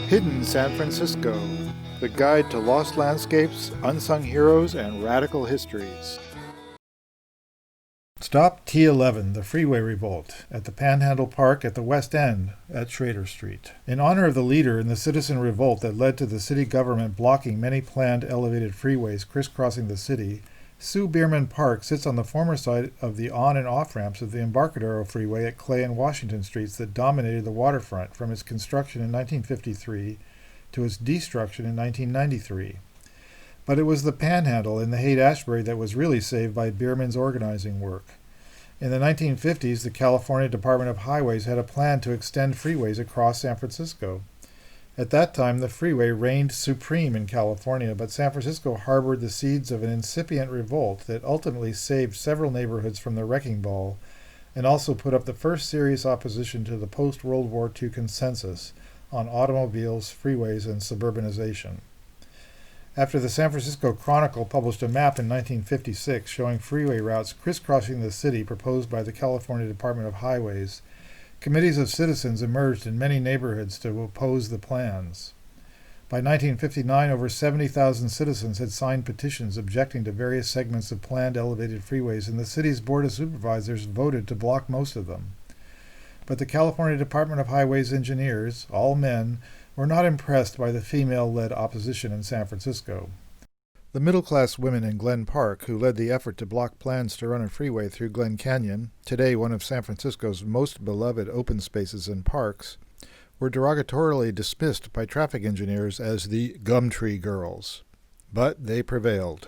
Hidden San Francisco, the guide to lost landscapes, unsung heroes, and radical histories. Stop T11, the Freeway Revolt, at the Panhandle Park at the West End at Schrader Street. In honor of the leader in the citizen revolt that led to the city government blocking many planned elevated freeways crisscrossing the city, Sue Bierman Park sits on the former site of the on- and off-ramps of the Embarcadero Freeway at Clay and Washington Streets that dominated the waterfront from its construction in 1953 to its destruction in 1993. But it was the Panhandle in the Haight-Ashbury that was really saved by Bierman's organizing work. In the 1950s, the California Department of Highways had a plan to extend freeways across San Francisco. At that time, the freeway reigned supreme in California, but San Francisco harbored the seeds of an incipient revolt that ultimately saved several neighborhoods from the wrecking ball and also put up the first serious opposition to the post-World War II consensus on automobiles, freeways, and suburbanization. After the San Francisco Chronicle published a map in 1956 showing freeway routes crisscrossing the city proposed by the California Department of Highways, committees of citizens emerged in many neighborhoods to oppose the plans. By 1959, over 70,000 citizens had signed petitions objecting to various segments of planned elevated freeways, and the city's Board of Supervisors voted to block most of them. But the California Department of Highways engineers, all men, were not impressed by the female-led opposition in San Francisco. The middle-class women in Glen Park, who led the effort to block plans to run a freeway through Glen Canyon, today one of San Francisco's most beloved open spaces and parks, were derogatorily dismissed by traffic engineers as the Gumtree Girls. But they prevailed.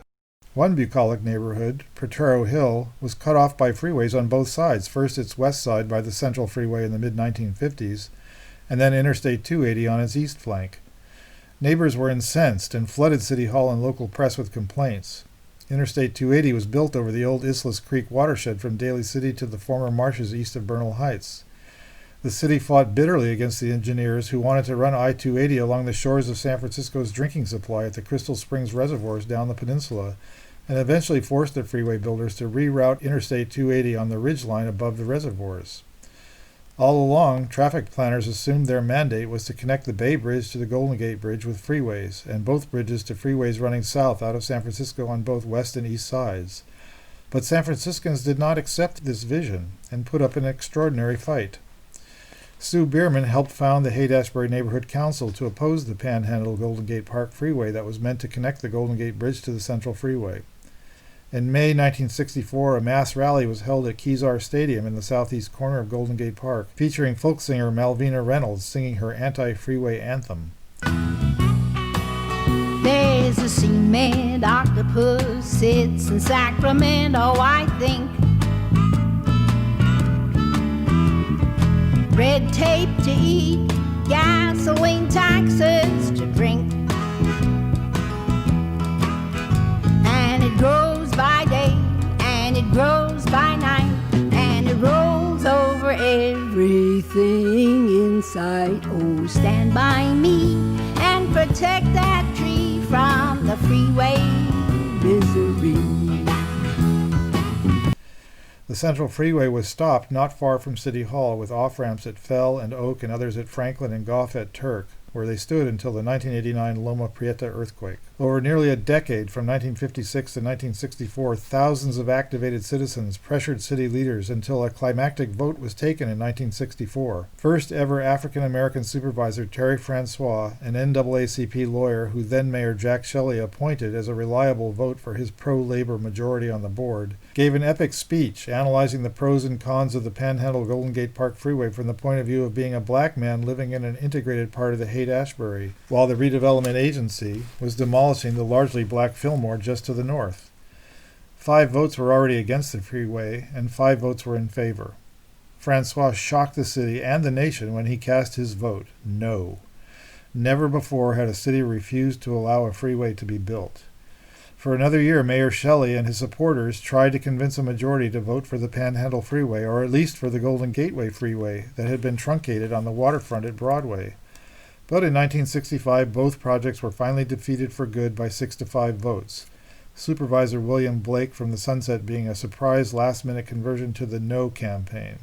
One bucolic neighborhood, Potrero Hill, was cut off by freeways on both sides, first its west side by the Central Freeway in the mid-1950s, and then Interstate 280 on its east flank. Neighbors were incensed and flooded City Hall and local press with complaints. Interstate 280 was built over the old Islas Creek watershed from Daly City to the former marshes east of Bernal Heights. The city fought bitterly against the engineers who wanted to run I-280 along the shores of San Francisco's drinking supply at the Crystal Springs reservoirs down the peninsula, and eventually forced the freeway builders to reroute Interstate 280 on the ridgeline above the reservoirs. All along, traffic planners assumed their mandate was to connect the Bay Bridge to the Golden Gate Bridge with freeways, and both bridges to freeways running south out of San Francisco on both west and east sides. But San Franciscans did not accept this vision and put up an extraordinary fight. Sue Bierman helped found the Haight-Ashbury Neighborhood Council to oppose the Panhandle Golden Gate Park Freeway that was meant to connect the Golden Gate Bridge to the Central Freeway. In May 1964, a mass rally was held at Kezar Stadium in the southeast corner of Golden Gate Park, featuring folk singer Malvina Reynolds singing her anti-freeway anthem. There's a cement octopus sits in Sacramento, I think. Red tape to eat, gasoline taxes to drink. And it grows by day, and it grows by night, and it rolls over everything in sight. Oh, stand by me and protect that tree from the freeway misery. The Central Freeway was stopped not far from City Hall, with off-ramps at Fell and Oak and others at Franklin and Gough at Turk, where they stood until the 1989 Loma Prieta earthquake. Over nearly a decade, from 1956 to 1964, thousands of activated citizens pressured city leaders until a climactic vote was taken in 1964. First ever African-American supervisor Terry Francois, an NAACP lawyer who then Mayor Jack Shelley appointed as a reliable vote for his pro-labor majority on the board, gave an epic speech analyzing the pros and cons of the Panhandle Golden Gate Park Freeway from the point of view of being a black man living in an integrated part of the Haight-Ashbury, while the redevelopment agency was demolishing the largely black Fillmore just to the north. 5 votes were already against the freeway, and 5 votes were in favor. Francois shocked the city and the nation when he cast his vote, no. Never before had a city refused to allow a freeway to be built. For another year, Mayor Shelley and his supporters tried to convince a majority to vote for the Panhandle Freeway, or at least for the Golden Gateway Freeway that had been truncated on the waterfront at Broadway. But in 1965, both projects were finally defeated for good by 6-5 votes. Supervisor William Blake from the Sunset being a surprise last-minute conversion to the No campaign.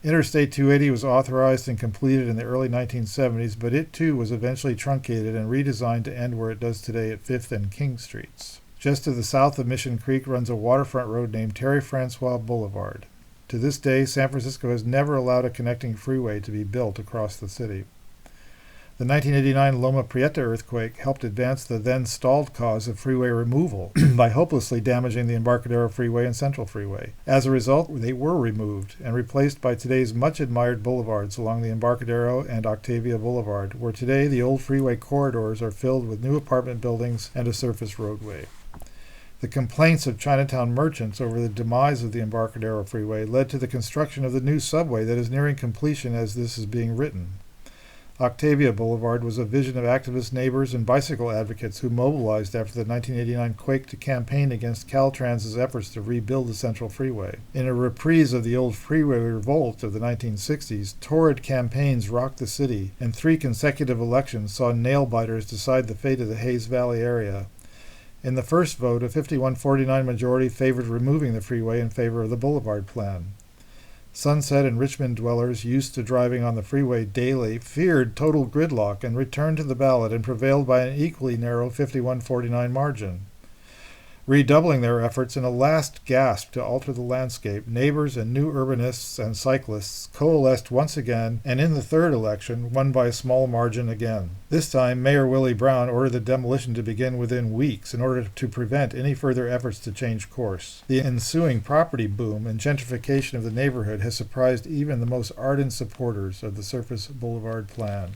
Interstate 280 was authorized and completed in the early 1970s, but it too was eventually truncated and redesigned to end where it does today at 5th and King Streets. Just to the south of Mission Creek runs a waterfront road named Terry Francois Boulevard. To this day, San Francisco has never allowed a connecting freeway to be built across the city. The 1989 Loma Prieta earthquake helped advance the then stalled cause of freeway removal by hopelessly damaging the Embarcadero Freeway and Central Freeway. As a result, they were removed and replaced by today's much-admired boulevards along the Embarcadero and Octavia Boulevard, where today the old freeway corridors are filled with new apartment buildings and a surface roadway. The complaints of Chinatown merchants over the demise of the Embarcadero Freeway led to the construction of the new subway that is nearing completion as this is being written. Octavia Boulevard was a vision of activist neighbors and bicycle advocates who mobilized after the 1989 quake to campaign against Caltrans's efforts to rebuild the Central Freeway. In a reprise of the old Freeway Revolt of the 1960s, torrid campaigns rocked the city, and 3 consecutive elections saw nail-biters decide the fate of the Hayes Valley area. In the first vote, a 51-49 majority favored removing the freeway in favor of the boulevard plan. Sunset and Richmond dwellers used to driving on the freeway daily feared total gridlock and returned to the ballot and prevailed by an equally narrow 51-49 margin. Redoubling their efforts in a last gasp to alter the landscape, neighbors and new urbanists and cyclists coalesced once again, and in the third election won by a small margin again. This time, Mayor Willie Brown ordered the demolition to begin within weeks in order to prevent any further efforts to change course. The ensuing property boom and gentrification of the neighborhood has surprised even the most ardent supporters of the Surface Boulevard plan.